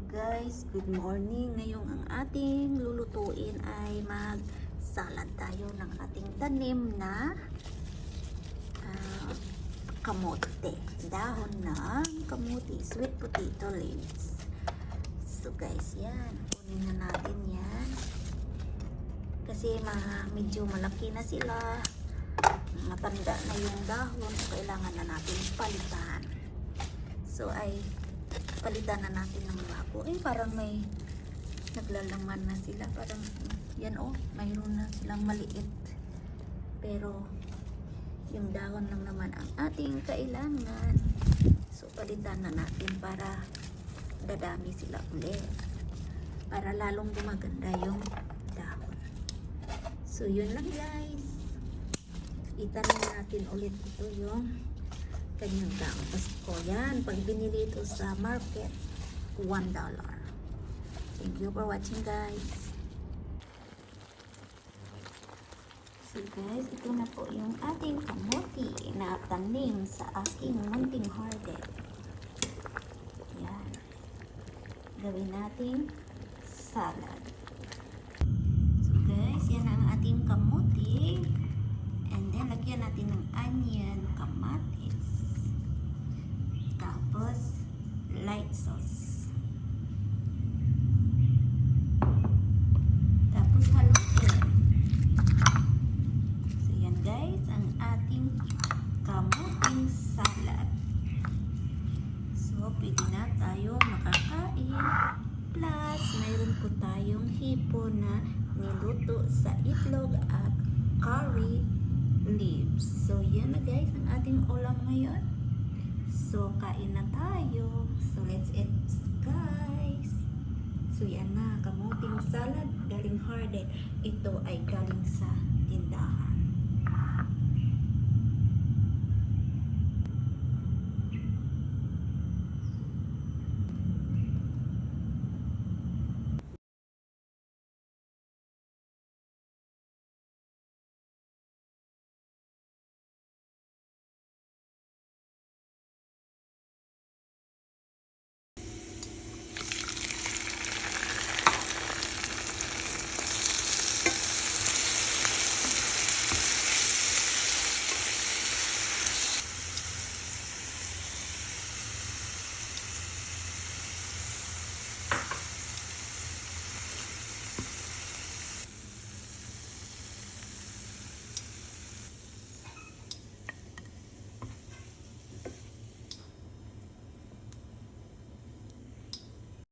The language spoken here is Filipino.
Guys, good morning. Ngayong ang ating lulutuin ay mag-salad tayo ng ating tanim na kamote. Dahon ng kamote, sweet potato leaves. So guys, yan. Kunin na natin yan. Kasi medyo malaki na sila. Matanda na yung dahon. So kailangan na natin palitan. So palitan na natin ng bago. Parang may naglalaman na sila. Parang, yan mayroon na silang maliit. Pero, yung dahon lang naman ang ating kailangan. So, palitan na natin para dadami sila ulit. Para lalong gumaganda yung dahon. So, yun lang guys. Itanim natin ulit ito yung kanyang dahon. Pasko yan. Pag binili ito sa market, $1. Thank you for watching guys. So guys, ito na po yung ating kamote na tanim sa aking munting garden. Yan. Gawin natin salad. So guys, yan ang ating kamote. And then, lagyan natin ng onion, kamatis. Tapos, light sauce. Tapos, haluin. So, yan guys, ang ating kamuting salad. So, pwede na tayo makakain. Plus, mayroon po tayong hipo na niluto sa itlog at curry leaves. So, yan na guys, ang ating ulam ngayon. So, kain na tayo. So, let's eat guys. So, yan na, kamuting salad galing garden. Ito ay galing sa tindahan.